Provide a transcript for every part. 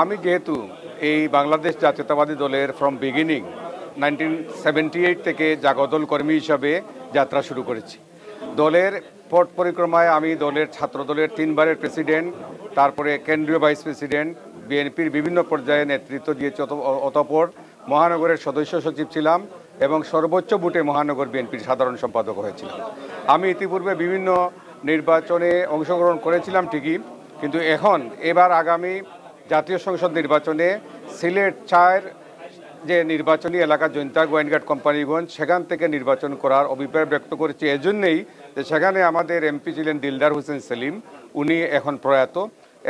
আমি যেহেতু এই বাংলাদেশ জাতীয়তাবাদী দলের ফ্রম বিগিনিং 1978 থেকে জাগদল কর্মী হিসাবে যাত্রা শুরু করেছি। দলের পথ পরিক্রমায় আমি দলের ছাত্রদলের 3বারের প্রেসিডেন্ট, তারপরে কেন্দ্রীয় ভাইস প্রেসিডেন্ট, বিএনপির বিভিন্ন পর্যায়ে নেতৃত্ব দিয়েছি। অতঃপর মহানগরের সদস্য সচিব ছিলাম এবং সর্বোচ্চ ভোটে মহানগর বিএনপির সাধারণ সম্পাদক হয়েছিলাম। আমি ইতিপূর্বে বিভিন্ন নির্বাচনে অংশগ্রহণ করেছিলাম ঠিকই, কিন্তু এবার আগামী জাতীয় সংসদ নির্বাচনে সিলেট 4 যে নির্বাচনী এলাকা জৈন্তা গোয়েনঘাট কোম্পানিগঞ্জ, সেখান থেকে নির্বাচন করার অভিপ্রায় ব্যক্ত করেছি। এজন্যই যে সেখানে আমাদের এমপি ছিলেন দিলদার হোসেন সেলিম, উনি এখন প্রয়াত,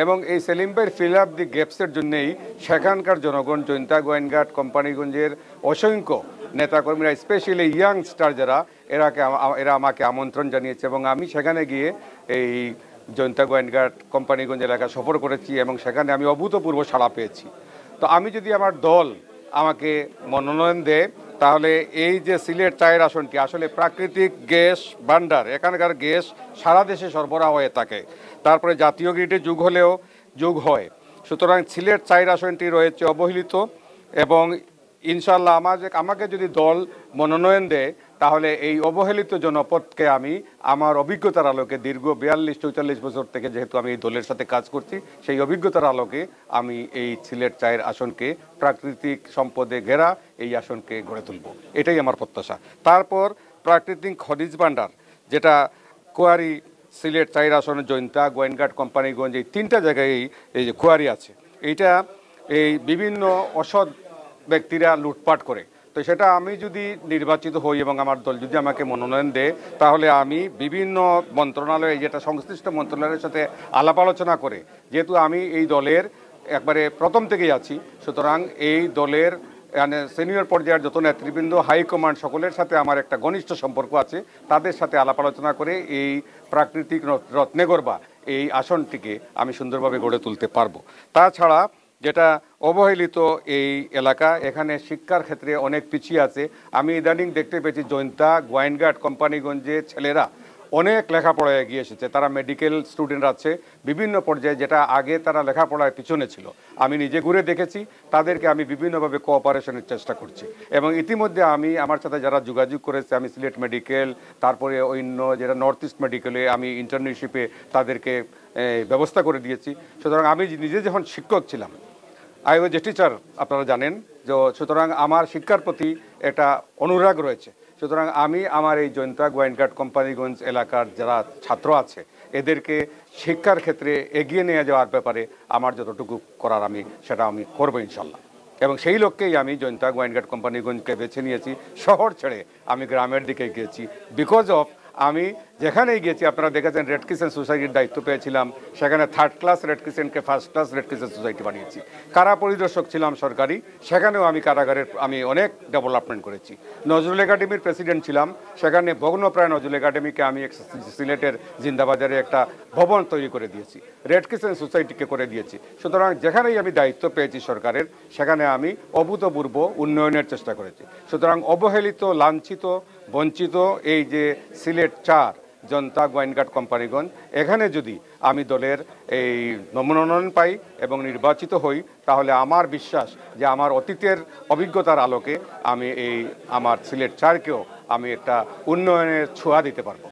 এবং এই সেলিম ভাইয়ের ফিল আপ দি গ্যাপসের জন্যই সেখানকার জনগণ জৈন্তা গোয়েনঘাট কোম্পানিগঞ্জের অসংখ্য নেতাকর্মীরা, স্পেশালি ইয়াংস্টার যারা, এরা আমাকে আমন্ত্রণ জানিয়েছে এবং আমি সেখানে গিয়ে এই জৈন্তা গোয়েনঘাট কোম্পানিগঞ্জ এলাকা সফর করেছি এবং সেখানে আমি অভূতপূর্ব সাড়া পেয়েছি। তো আমি যদি আমার দল আমাকে মনোনয়ন দেয়, তাহলে এই যে সিলেট 4 আসনটি আসলে প্রাকৃতিক গ্যাস ভান্ডার, এখানকার গ্যাস সারা দেশে সরবরাহ হয়ে থাকে, তারপরে জাতীয় গ্রিডে যোগ হয়। সুতরাং সিলেট 4 আসনটি রয়েছে অবহেলিত এবং ইনশাল্লাহ আমাকে যদি দল মনোনয়ন দেয়, তাহলে এই অবহেলিত জনপদকে আমি আমার অভিজ্ঞতার আলোকে দীর্ঘ 42-44 বছর থেকে যেহেতু আমি এই দলের সাথে কাজ করছি, সেই অভিজ্ঞতার আলোকে আমি এই সিলেট 4 আসনকে প্রাকৃতিক সম্পদে ঘেরা এই আসনকে গড়ে তুলব, এটাই আমার প্রত্যাশা। তারপর প্রাকৃতিক খনিজ ভান্ডার, যেটা কোয়ারি সিলেট 4 আসনে জৈন্তা গোয়েনঘাট কোম্পানিগঞ্জ এই 3টা জায়গায় এই যে কোয়ারি আছে, এইটা এই বিভিন্ন অসৎ ব্যক্তিরা লুটপাট করে। তো সেটা আমি যদি নির্বাচিত হই এবং আমার দল যদি আমাকে মনোনয়ন দেয়, তাহলে আমি বিভিন্ন মন্ত্রণালয়ে, যেটা সংশ্লিষ্ট মন্ত্রণালয়ের সাথে আলাপ আলোচনা করে, যেহেতু আমি এই দলের একবারে প্রথম থেকেই আছি, সুতরাং এই দলের সিনিয়র পর্যায়ের যত নেতৃবৃন্দ, হাইকমান্ড, সকলের সাথে আমার একটা ঘনিষ্ঠ সম্পর্ক আছে, তাদের সাথে আলাপ আলোচনা করে এই প্রাকৃতিক রত্নেগর্বা এই আসনটিকে আমি সুন্দরভাবে গড়ে তুলতে পারবো। তাছাড়া যেটা অবহেলিত এই এলাকা, এখানে শিক্ষার ক্ষেত্রে অনেক পিছিয়ে আছে। আমি ইদানিং দেখতে পেয়েছি জৈন্তা গোয়েনঘাট কোম্পানিগঞ্জে ছেলেরা অনেক লেখাপড়ায় এগিয়ে এসেছে, তারা মেডিকেল স্টুডেন্ট আছে বিভিন্ন পর্যায়ে, যেটা আগে তারা লেখাপড়ায় পিছনে ছিল। আমি নিজে ঘুরে দেখেছি, তাদেরকে আমি বিভিন্নভাবে কোঅপারেশনের চেষ্টা করছি এবং ইতিমধ্যে আমার সাথে যারা যোগাযোগ করেছে, আমি সিলেট মেডিকেল, তারপরে অন্য যেটা নর্থ ইস্ট মেডিকেলে আমি ইন্টার্নশিপে তাদেরকে ব্যবস্থা করে দিয়েছি। সুতরাং আমি নিজে যখন শিক্ষক ছিলাম, আই ওয়াজ এ টিচার, আপনারা জানেন, সুতরাং আমার শিক্ষার প্রতি একটা অনুরাগ রয়েছে। সুতরাং আমি আমার এই জৈন্তা গোয়েনঘাট কোম্পানিগঞ্জ এলাকার যারা ছাত্র আছে, এদেরকে শিক্ষার ক্ষেত্রে এগিয়ে নিয়ে যাওয়ার ব্যাপারে আমার যতটুকু করার সেটা আমি করবো ইনশাল্লাহ। এবং সেই লক্ষ্যেই আমি জৈন্তা গোয়েনঘাট কোম্পানিগঞ্জকে বেছে নিয়েছি। শহর ছেড়ে আমি গ্রামের দিকে গিয়েছি, বিকজ অফ আমি যেখানেই গিয়েছি, আপনারা দেখেছেন রেড ক্রিসেন্ট সোসাইটির দায়িত্ব পেয়েছিলাম, সেখানে 3rd ক্লাস রেড ক্রিসেন্টকে 1st class red crescent society বানিয়েছি। কারা পরিদর্শক ছিলাম সরকারি, সেখানেও আমি কারাগারের অনেক ডেভেলপমেন্ট করেছি। নজরুল একাডেমির প্রেসিডেন্ট ছিলাম, সেখানে ভগ্নপ্রায় নজরুল একাডেমিকে আমি সিলেটের জিন্দাবাজারে একটা ভবন তৈরি করে দিয়েছি, রেড ক্রিসেন্ট সোসাইটিকে করে দিয়েছি। সুতরাং যেখানেই আমি দায়িত্ব পেয়েছি সরকারের, সেখানে আমি অভূতপূর্ব উন্নয়নের চেষ্টা করেছি। সুতরাং অবহেলিত, লাঞ্ছিত, বঞ্চিত এই যে সিলেট 4 জৈন্তা গোয়েনঘাট কোম্পানিগঞ্জ, এখানে যদি আমি দলের এই মনোনয়ন পাই এবং নির্বাচিত হই, তাহলে আমার বিশ্বাস যে আমার অতীতের অভিজ্ঞতার আলোকে আমি আমার সিলেট 4কেও আমি একটা উন্নয়নের ছোঁয়া দিতে পারবো।